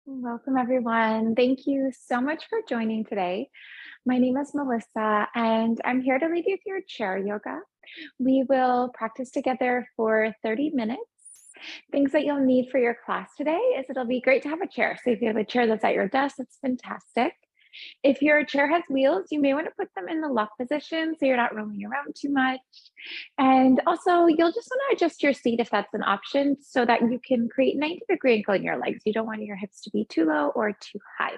Welcome, everyone. Thank you so much for joining today. My name is Melissa, and I'm here to lead you through chair yoga. We will practice together for 30 minutes. Things that you'll need for your class today is it'll be great to have a chair. So if you have a chair that's at your desk, that's fantastic. If your chair has wheels, you may want to put them in the lock position so you're not rolling around too much. And also, you'll just want to adjust your seat if that's an option so that you can create 90-degree angle in your legs. You don't want your hips to be too low or too high.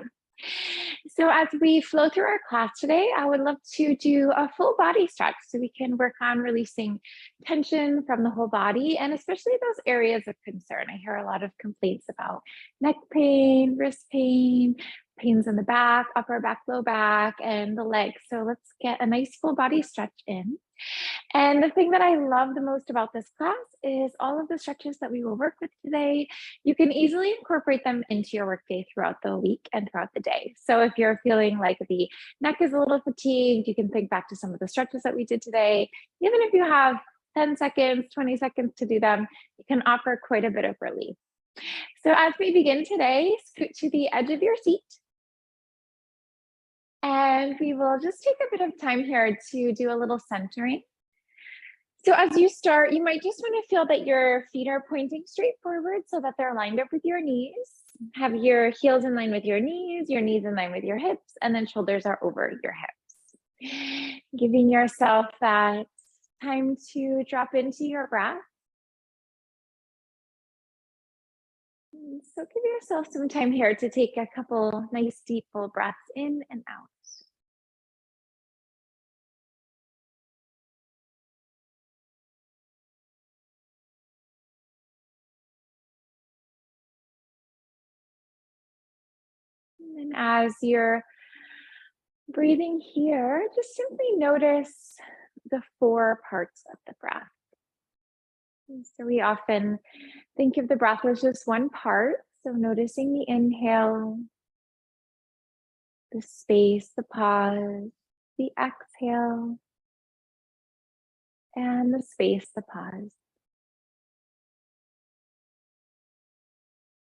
So as we flow through our class today, I would love to do a full body stretch so we can work on releasing tension from the whole body and especially those areas of concern. I hear a lot of complaints about neck pain, wrist pain, pains in the back, upper back, low back, and the legs. So let's get a nice full body stretch in. And the thing that I love the most about this class is all of the stretches that we will work with today. You can easily incorporate them into your workday throughout the week and throughout the day. So if you're feeling like the neck is a little fatigued, you can think back to some of the stretches that we did today. Even if you have 10 seconds, 20 seconds to do them, you can offer quite a bit of relief. So as we begin today, scoot to the edge of your seat. And we will just take a bit of time here to do a little centering. So as you start, you might just want to feel that your feet are pointing straight forward so that they're lined up with your knees. Have your heels in line with your knees in line with your hips, and then shoulders are over your hips. Giving yourself that time to drop into your breath. So give yourself some time here to take a couple nice deep full breaths in and out. And as you're breathing here, just simply notice the 4 parts of the breath. And so we often think of the breath as just one part. So noticing the inhale, the space, the pause, the exhale, and the space, the pause.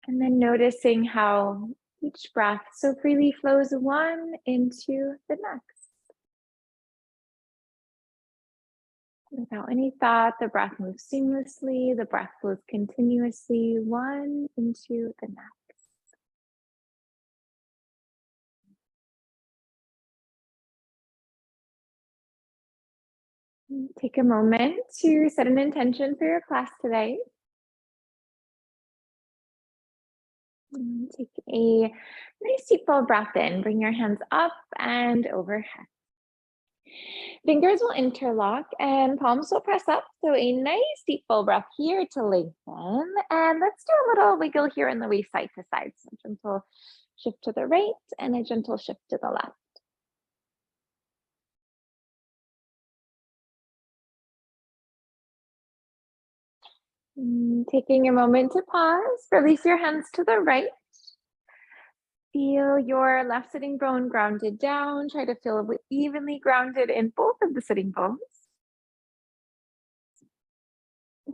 And then noticing how each breath so freely flows one into the next. Without any thought, the breath moves seamlessly, the breath flows continuously, one into the next. Take a moment to set an intention for your class today. Take a nice deep full breath in. Bring your hands up and overhead. Fingers will interlock and palms will press up. So a nice deep full breath here to lengthen. And let's do a little wiggle here in the waist side to side. So a gentle shift to the right and a gentle shift to the left. Taking a moment to pause, release your hands to the right. Feel your left sitting bone grounded down. Try to feel evenly grounded in both of the sitting bones.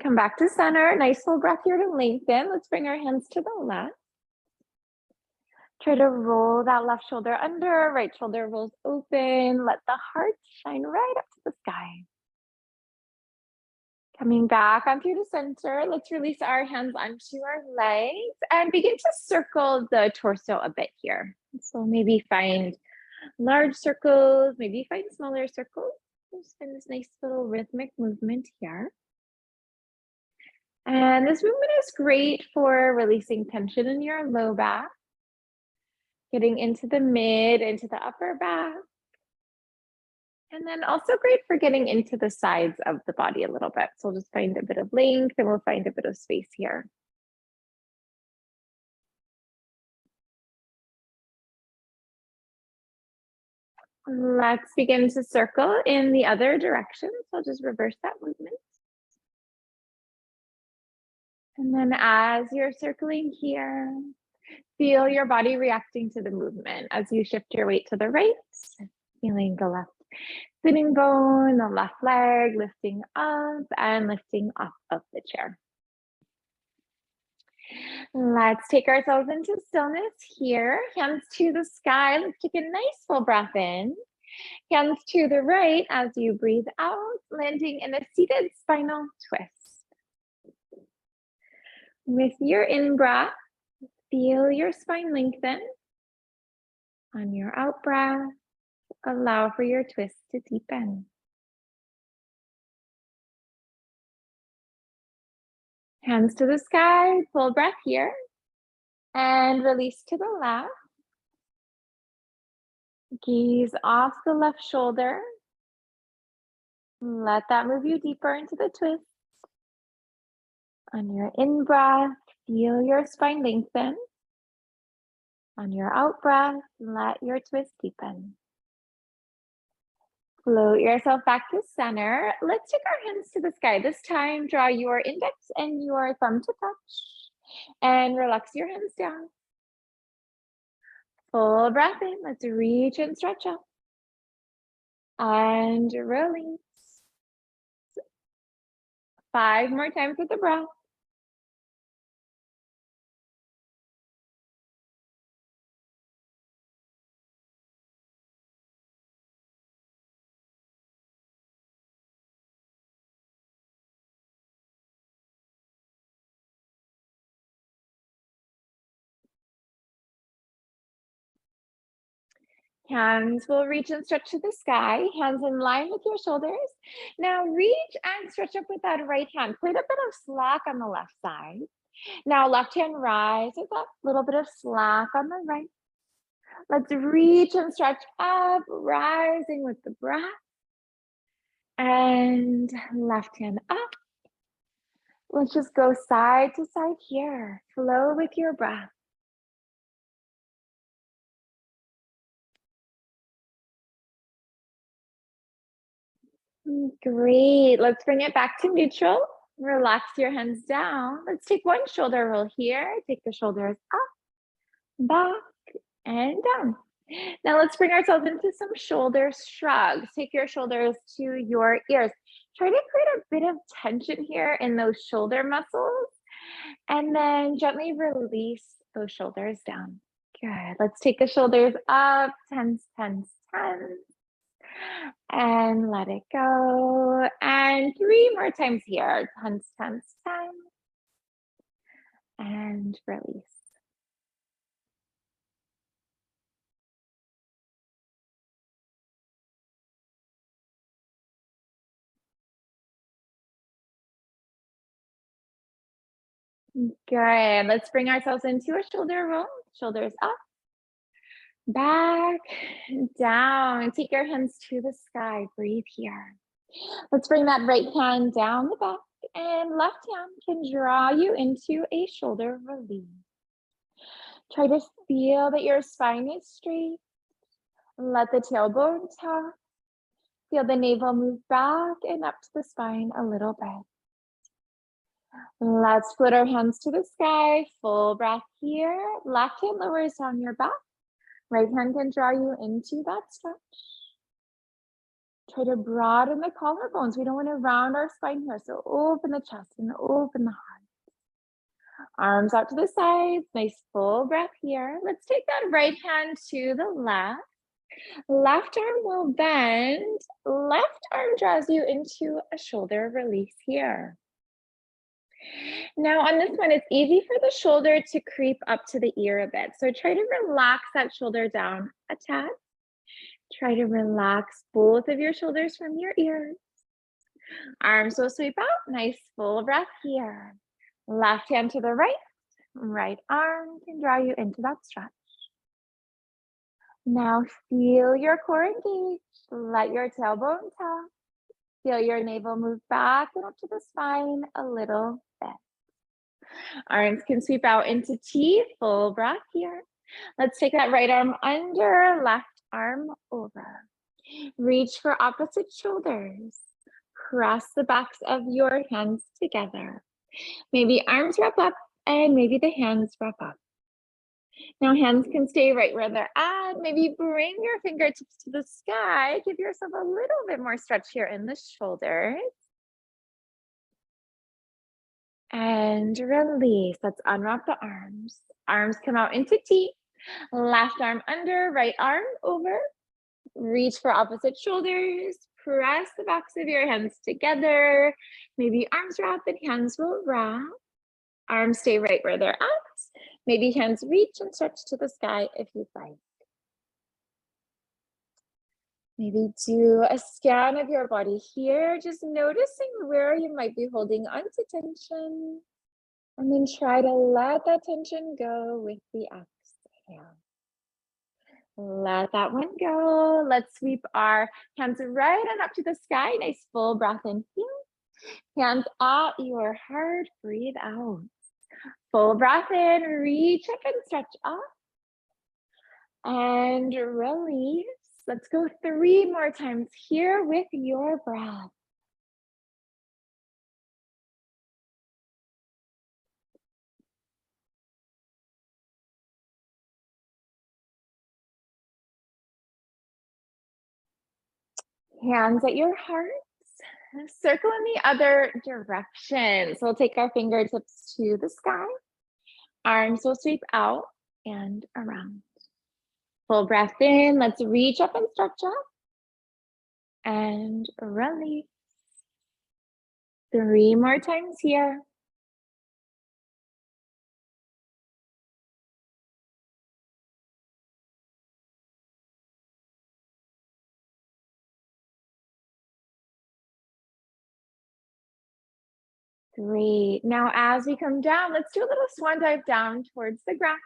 Come back to center. Nice full breath here to lengthen. Let's bring our hands to the left. Try to roll that left shoulder under, right shoulder rolls open. Let the heart shine right up to the sky. Coming back onto the center, let's release our hands onto our legs and begin to circle the torso a bit here. So maybe find large circles, maybe find smaller circles. Just find this nice little rhythmic movement here. And this movement is great for releasing tension in your low back, getting into the mid, into the upper back. And then also great for getting into the sides of the body a little bit. So we'll just find a bit of length and we'll find a bit of space here. Let's begin to circle in the other direction. So I'll just reverse that movement. And then as you're circling here, feel your body reacting to the movement as you shift your weight to the right, feeling the left sitting bone, the left leg lifting up and lifting off of the chair. Let's take ourselves into stillness here. Hands to the sky. Let's take a nice full breath in. Hands to the right as you breathe out, landing in a seated spinal twist. With your in-breath, feel your spine lengthen. On your out-breath, allow for your twist to deepen. Hands to the sky, full breath here. And release to the left. Gaze off the left shoulder. Let that move you deeper into the twist. On your in-breath, feel your spine lengthen. On your out-breath, let your twist deepen. Float yourself back to center. Let's take our hands to the sky. This time, draw your index and your thumb to touch. And relax your hands down. Full breath in. Let's reach and stretch up. And release. 5 more times with the breath. Hands will reach and stretch to the sky, hands in line with your shoulders. Now reach and stretch up with that right hand. Create a bit of slack on the left side. Now left hand rises up, little bit of slack on the right. Let's reach and stretch up, rising with the breath. And left hand up. Let's just go side to side here. Flow with your breath. Great. Let's bring it back to neutral. Relax your hands down. Let's take one shoulder roll here. Take the shoulders up, back, and down. Now let's bring ourselves into some shoulder shrugs. Take your shoulders to your ears. Try to create a bit of tension here in those shoulder muscles. And then gently release those shoulders down. Good. Let's take the shoulders up. Tense, tense, tense. And let it go. And 3 more times here. Tense, tense, tense. And release. Good. Let's bring ourselves into a shoulder roll. Shoulders up, back, down. Take your hands to the sky. Breathe here. Let's bring that right hand down the back, and left hand can draw you into a shoulder release. Try to feel that your spine is straight. Let the tailbone tuck. Feel the navel move back and up to the spine a little bit. Let's put our hands to the sky. Full breath here. Left hand lowers down your back. Right hand can draw you into that stretch. Try to broaden the collarbones. We don't want to round our spine here. So open the chest and open the heart. Arms out to the sides. Nice full breath here. Let's take that right hand to the left. Left arm will bend. Left arm draws you into a shoulder release here. Now on this one, it's easy for the shoulder to creep up to the ear a bit. So try to relax that shoulder down a tad. Try to relax both of your shoulders from your ears. Arms will sweep out. Nice full breath here. Left hand to the right. Right arm can draw you into that stretch. Now feel your core engage. Let your tailbone tuck. Feel your navel move back and up to the spine a little bit. Arms can sweep out into T. Full breath here. Let's take that right arm under, left arm over. Reach for opposite shoulders. Press the backs of your hands together. Maybe arms wrap up and maybe the hands wrap up. Now hands can stay right where they're at. Maybe bring your fingertips to the sky. Give yourself a little bit more stretch here in the shoulders. And release. Let's unwrap the arms. Arms come out into T. Left arm under, right arm over. Reach for opposite shoulders. Press the backs of your hands together. Maybe arms wrap and hands will wrap. Arms stay right where they're at. Maybe hands reach and stretch to the sky if you'd like. Maybe do a scan of your body here, just noticing where you might be holding onto tension. And then try to let that tension go with the exhale. Let that one go. Let's sweep our hands right on up to the sky. Nice full breath in here. Hands at your heart. Breathe out. Full breath in. Reach up and stretch up. And release. Let's go 3 more times here with your breath. Hands at your heart. Circle in the other direction. So we'll take our fingertips to the sky. Arms will sweep out and around. Full breath in. Let's reach up and stretch up. And release. 3 more times here. Great. Now, as we come down, let's do a little swan dive down towards the ground.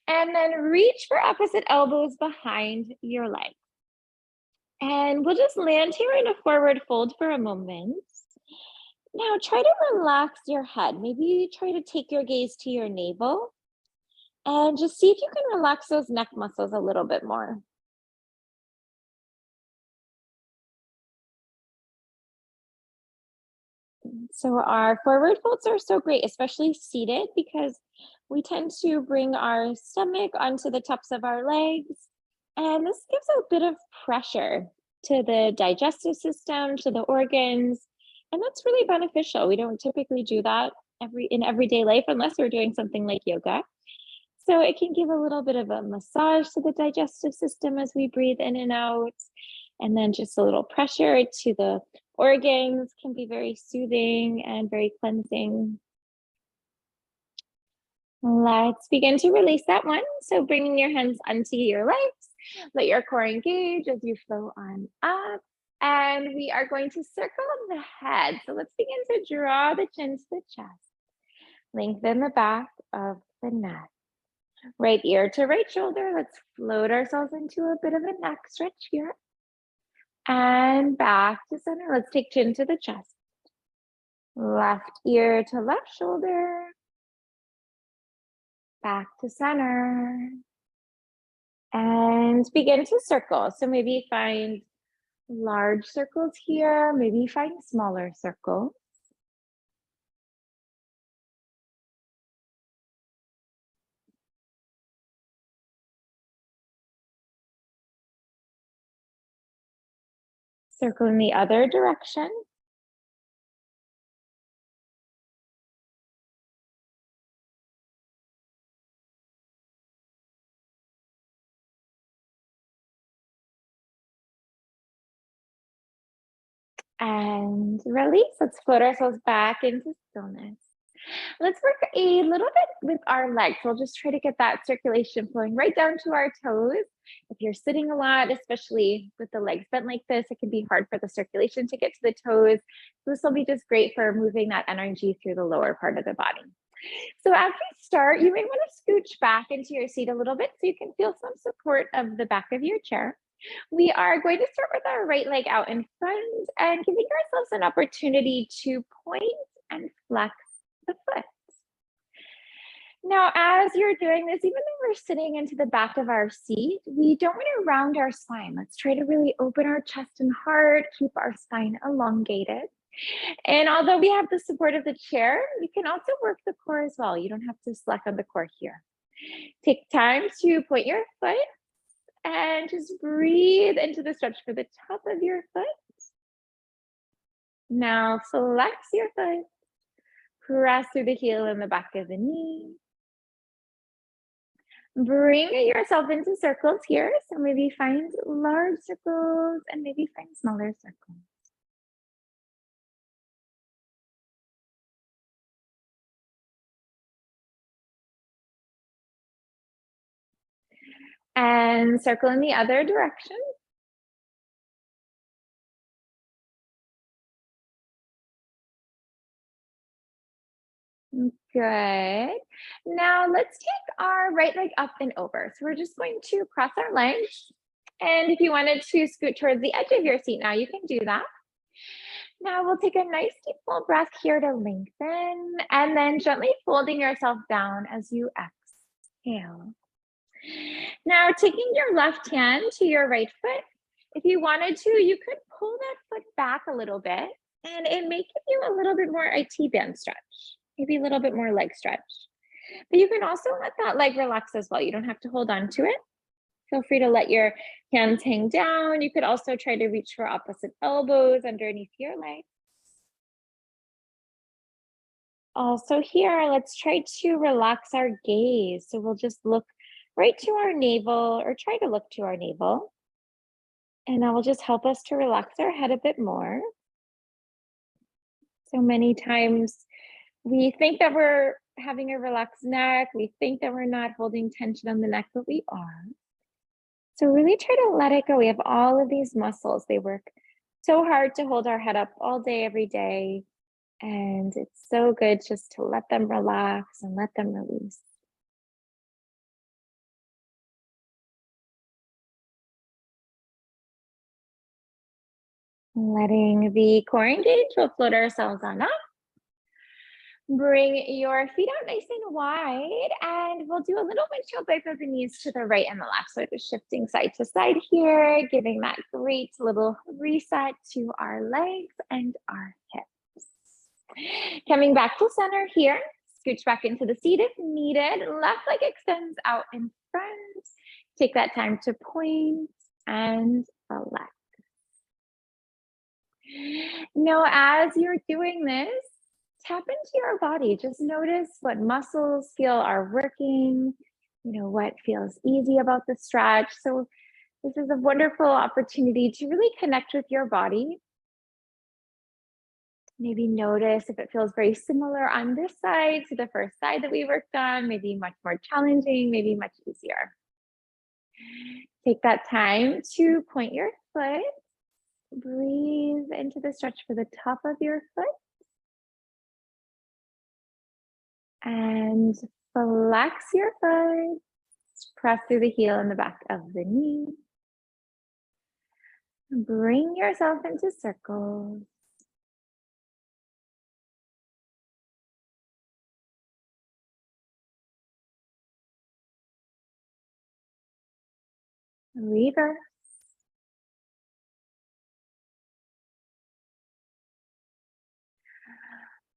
And then reach for opposite elbows behind your legs. And we'll just land here in a forward fold for a moment. Now, try to relax your head. Maybe try to take your gaze to your navel. And just see if you can relax those neck muscles a little bit more. So our forward folds are so great, especially seated, because we tend to bring our stomach onto the tops of our legs. And this gives a bit of pressure to the digestive system, to the organs. And that's really beneficial. We don't typically do that in everyday life unless we're doing something like yoga. So it can give a little bit of a massage to the digestive system as we breathe in and out. And then just a little pressure to the organs can be very soothing and very cleansing. Let's begin to release that one. So bringing your hands onto your legs, let your core engage as you flow on up. And we are going to circle the head. So let's begin to draw the chin to the chest. Lengthen the back of the neck. Right ear to right shoulder. Let's float ourselves into a bit of a neck stretch here. And back to center. Let's take chin to the chest. Left ear to left shoulder. Back to center. And begin to circle. So maybe find large circles here. Maybe find smaller circles. Circle in the other direction. And release. Let's float ourselves back into stillness. Let's work a little bit with our legs. We'll just try to get that circulation flowing right down to our toes. If you're sitting a lot, especially with the legs bent like this, it can be hard for the circulation to get to the toes. This will be just great for moving that energy through the lower part of the body. So as we start, you may want to scooch back into your seat a little bit so you can feel some support of the back of your chair. We are going to start with our right leg out in front and giving ourselves an opportunity to point and flex the foot. Now, as you're doing this, even though we're sitting into the back of our seat, we don't want to round our spine. Let's try to really open our chest and heart, keep our spine elongated. And although we have the support of the chair, you can also work the core as well. You don't have to slack on the core here. Take time to point your foot and just breathe into the stretch for the top of your foot. Now flex your foot. Press through the heel and the back of the knee. Bring yourself into circles here. So maybe find large circles and maybe find smaller circles. And circle in the other direction. Good. Now let's take our right leg up and over. So we're just going to cross our legs. And if you wanted to scoot towards the edge of your seat now, you can do that. Now we'll take a nice deep full breath here to lengthen and then gently folding yourself down as you exhale. Now taking your left hand to your right foot, if you wanted to, you could pull that foot back a little bit and it may give you a little bit more IT band stretch, maybe a little bit more leg stretch. But you can also let that leg relax as well. You don't have to hold on to it. Feel free to let your hands hang down. You could also try to reach for opposite elbows underneath your legs. Also here, let's try to relax our gaze. So we'll just look right to our navel or try to look to our navel. And that will just help us to relax our head a bit more. So many times we think that we're having a relaxed neck. We think that we're not holding tension on the neck, but we are. So really try to let it go. We have all of these muscles. They work so hard to hold our head up all day, every day. And it's so good just to let them relax and let them release. Letting the core engage, we'll float ourselves on up. Bring your feet out nice and wide, and we'll do a little windshield wipe of the knees to the right and the left. So just shifting side to side here, giving that great little reset to our legs and our hips. Coming back to center here, scooch back into the seat if needed. Left leg extends out in front. Take that time to point and relax. Now, as you're doing this, tap into your body. Just notice what muscles feel are working, what feels easy about the stretch. So this is a wonderful opportunity to really connect with your body. Maybe notice if it feels very similar on this side to the first side that we worked on, maybe much more challenging, maybe much easier. Take that time to point your foot. Breathe into the stretch for the top of your foot. And flex your foot. Press through the heel and the back of the knee. Bring yourself into circles. Reverse.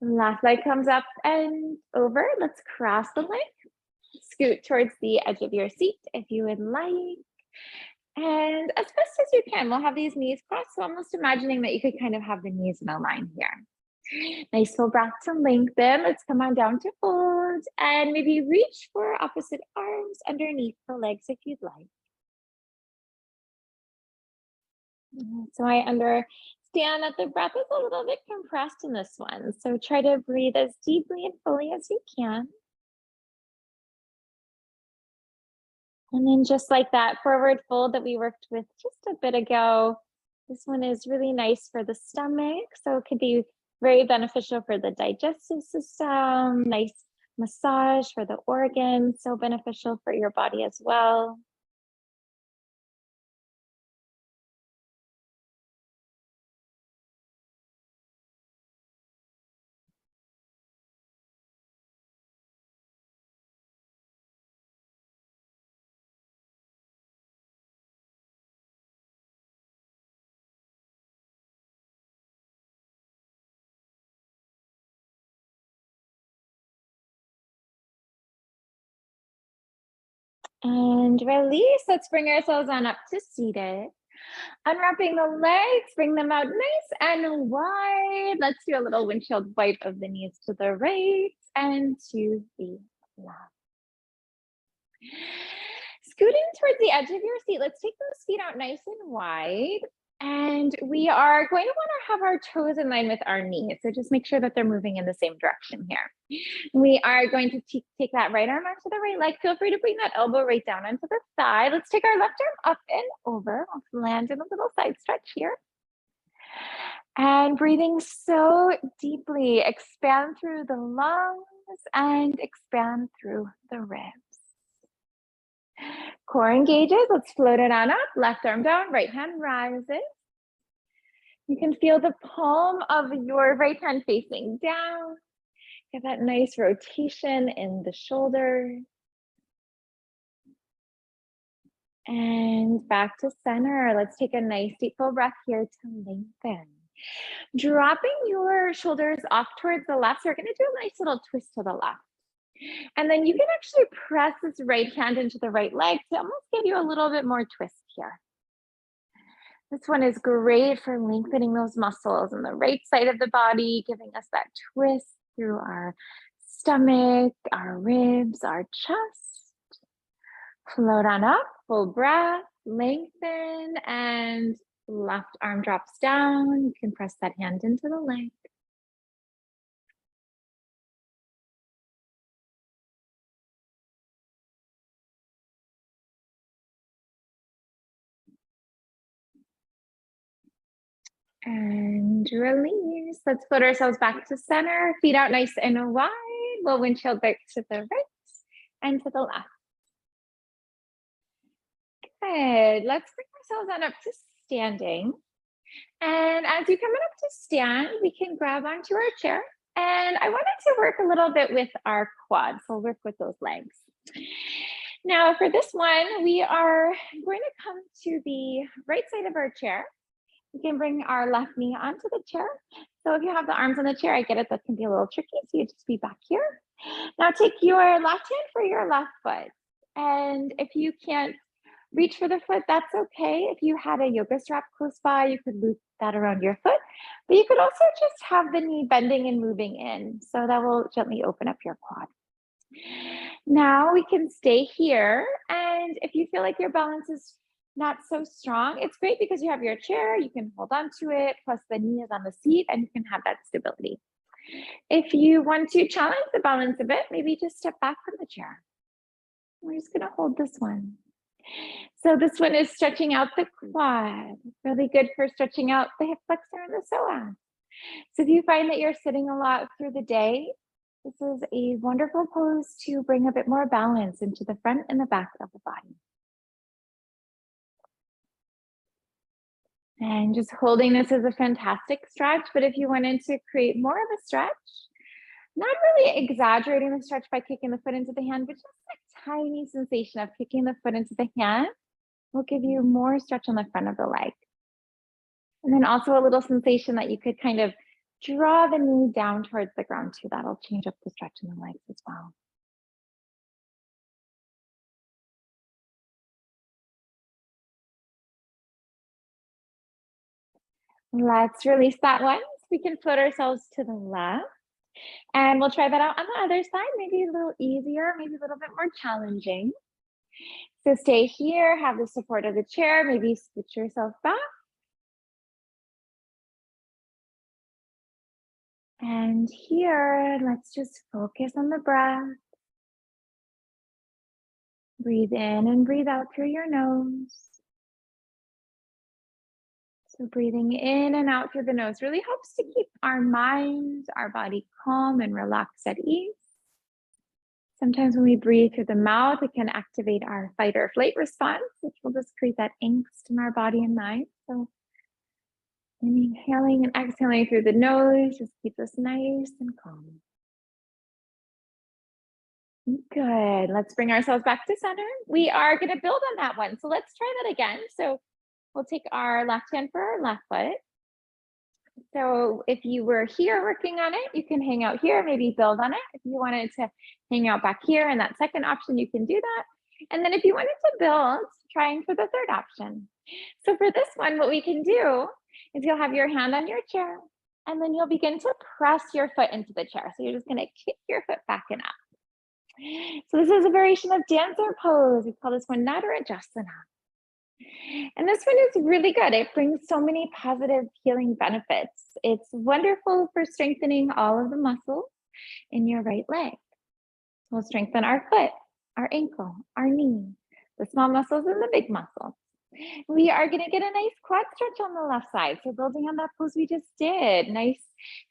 Left leg comes up and over. Let's cross the leg. Scoot towards the edge of your seat if you would like. And as best as you can, we'll have these knees crossed. So almost imagining that you could kind of have the knees in a line here. Nice full breath to lengthen. Let's come on down to fold and maybe reach for opposite arms underneath the legs if you'd like. So I understand that the breath is a little bit compressed in this one. So try to breathe as deeply and fully as you can. And then just like that forward fold that we worked with just a bit ago, this one is really nice for the stomach. So it could be very beneficial for the digestive system, nice massage for the organs, so beneficial for your body as well. And release. Let's bring ourselves on up to seated. Unwrapping the legs, bring them out nice and wide. Let's do a little windshield wipe of the knees to the right and to the left. Scooting towards the edge of your seat, let's take those feet out nice and wide. And we are going to want to have our toes in line with our knees. So just make sure that they're moving in the same direction here. We are going to take that right arm onto the right leg. Feel free to bring that elbow right down onto the thigh. Let's take our left arm up and over. Let's land in a little side stretch here. And breathing so deeply, expand through the lungs and expand through the ribs. Core engages, let's float it on up, left arm down, right hand rises. You can feel the palm of your right hand facing down. Get that nice rotation in the shoulders. And back to center. Let's take a nice deep full breath here to lengthen. Dropping your shoulders off towards the left. So we're going to do a nice little twist to the left. And then you can actually press this right hand into the right leg to almost give you a little bit more twist here. This one is great for lengthening those muscles on the right side of the body, giving us that twist through our stomach, our ribs, our chest. Float on up, full breath, lengthen, and left arm drops down. You can press that hand into the leg. And release. Let's put ourselves back to center, feet out nice and wide. We'll windshield back to the right and to the left. Good. Let's bring ourselves on up to standing. And as you come up to stand, we can grab onto our chair. And I wanted to work a little bit with our quads. So we'll work with those legs. Now for this one, we are going to come to the right side of our chair. We can bring our left knee onto the chair. So if you have the arms on the chair, I get it, that can be a little tricky. So you just be back here. Now take your left hand for your left foot. And if you can't reach for the foot, that's okay. If you had a yoga strap close by, you could loop that around your foot. But you could also just have the knee bending and moving in. So that will gently open up your quad. Now we can stay here. And if you feel like your balance is not so strong, it's great because you have your chair, you can hold on to it, plus the knee is on the seat and you can have that stability. If you want to challenge the balance a bit, maybe just step back from the chair. We're just gonna hold this one. So this one is stretching out the quad, really good for stretching out the hip flexor and the psoas. So if you find that you're sitting a lot through the day, this is a wonderful pose to bring a bit more balance into the front and the back of the body. And just holding this is a fantastic stretch, but if you wanted to create more of a stretch, not really exaggerating the stretch by kicking the foot into the hand, but just a tiny sensation of kicking the foot into the hand will give you more stretch on the front of the leg. And then also a little sensation that you could kind of draw the knee down towards the ground too. That'll change up the stretch in the legs as well. Let's release that one. So we can float ourselves to the left. And we'll try that out on the other side, maybe a little easier, maybe a little bit more challenging. So stay here, have the support of the chair, maybe switch yourself back. And here, let's just focus on the breath. Breathe in and breathe out through your nose. So breathing in and out through the nose really helps to keep our mind, our body calm and relaxed at ease. Sometimes when we breathe through the mouth, it can activate our fight or flight response, which will just create that angst in our body and mind. So inhaling and exhaling through the nose just keeps us nice and calm. Good. Let's bring ourselves back to center. We are going to build on that one. So let's try that again. So we'll take our left hand for our left foot. So if you were here working on it, you can hang out here, maybe build on it. If you wanted to hang out back here and that second option, you can do that. And then if you wanted to build, trying for the third option. So for this one, what we can do is you'll have your hand on your chair and then you'll begin to press your foot into the chair. So you're just gonna kick your foot back and up. So this is a variation of dancer pose. We call this one Nadarajasana. And this one is really good. It brings so many positive healing benefits. It's wonderful for strengthening all of the muscles in your right leg. We'll strengthen our foot, our ankle, our knee, the small muscles and the big muscles. We are going to get a nice quad stretch on the left side. So building on that pose we just did, nice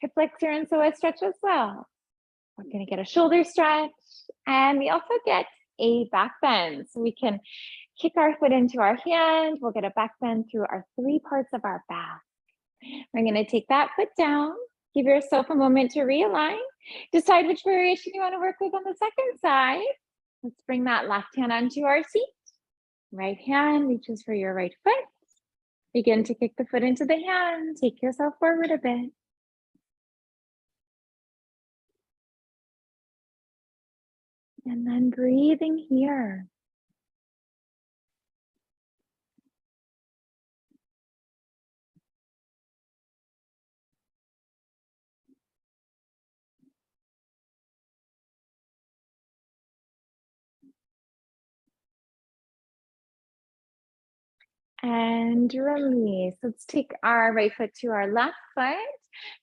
hip flexor and psoas stretch as well. We're going to get a shoulder stretch and we also get a back bend. So we can kick our foot into our hand. We'll get a back bend through our 3 parts of our back. We're going to take that foot down. Give yourself a moment to realign. Decide which variation you want to work with on the second side. Let's bring that left hand onto our seat. Right hand reaches for your right foot. Begin to kick the foot into the hand. Take yourself forward a bit. And then breathing here. And release. Let's take our right foot to our left foot.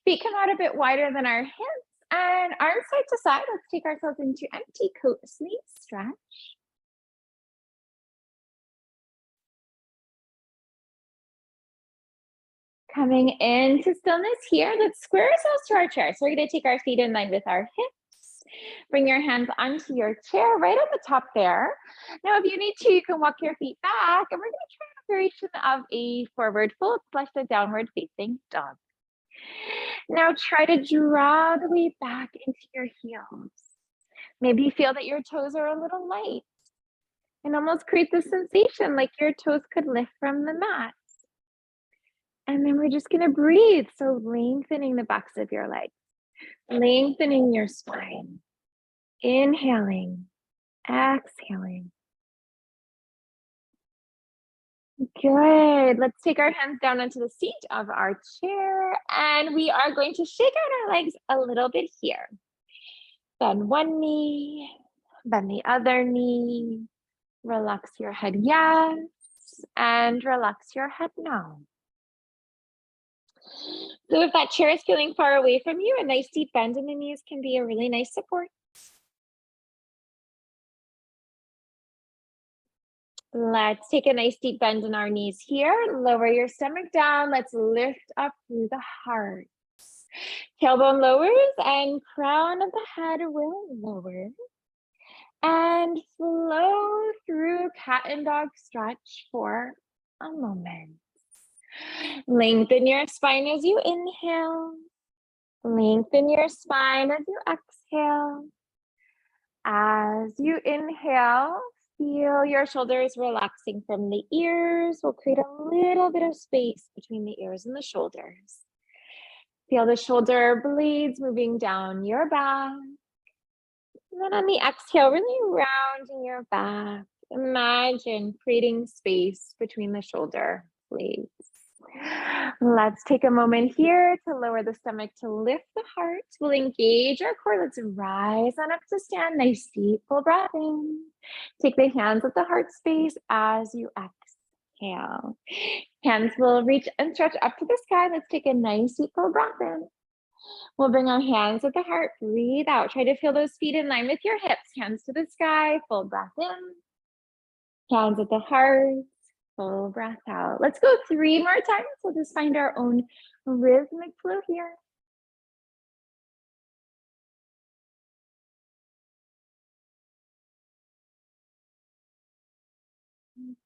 Feet come out a bit wider than our hips. And arms side to side. Let's take ourselves into empty coat sleeve stretch. Coming into stillness here, let's square ourselves to our chair. So we're going to take our feet in line with our hips. Bring your hands onto your chair right on the top there. Now, if you need to, you can walk your feet back. And we're going to try a variation of a forward fold plus a downward facing dog. Now, try to draw the way back into your heels. Maybe feel that your toes are a little light and almost create the sensation like your toes could lift from the mat. And then we're just going to breathe. So lengthening the backs of your legs, lengthening your spine, inhaling, exhaling. Good. Let's take our hands down onto the seat of our chair and we are going to shake out our legs a little bit here. Bend one knee, bend the other knee, relax your head yes, and relax your head no. So if that chair is feeling far away from you, a nice deep bend in the knees can be a really nice support. Let's take a nice deep bend in our knees here. Lower your stomach down. Let's lift up through the heart. Tailbone lowers and crown of the head will lower. And flow through cat and dog stretch for a moment. Lengthen your spine as you inhale. Lengthen your spine as you exhale. As you inhale, feel your shoulders relaxing from the ears. We'll create a little bit of space between the ears and the shoulders. Feel the shoulder blades moving down your back. And then on the exhale, really rounding your back. Imagine creating space between the shoulder blades. Let's take a moment here to lower the stomach to lift the heart. We'll engage our core. Let's rise on up to stand. Nice deep full breath in. Take the hands at the heart space as you exhale. Hands will reach and stretch up to the sky. Let's take a nice deep full breath in. We'll bring our hands at the heart. Breathe out. Try to feel those feet in line with your hips. Hands to the sky. Full breath in. Hands at the heart. Full breath out. Let's go 3 more times. We'll just find our own rhythmic flow here.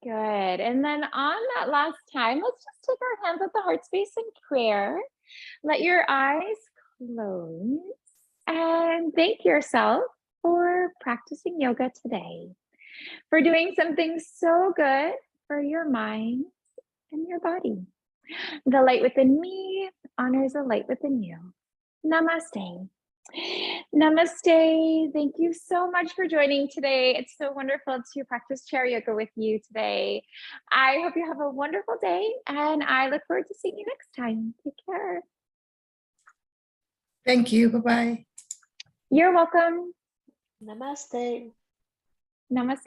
Good. And then on that last time, let's just take our hands at the heart space in prayer. Let your eyes close and thank yourself for practicing yoga today, for doing something so good for your mind and your body. The light within me honors the light within you. Namaste. Namaste. Thank you so much for joining today. It's so wonderful to practice chair yoga with you today. I hope you have a wonderful day, and I look forward to seeing you next time. Take care. Thank you. Bye-bye. You're welcome. Namaste. Namaste.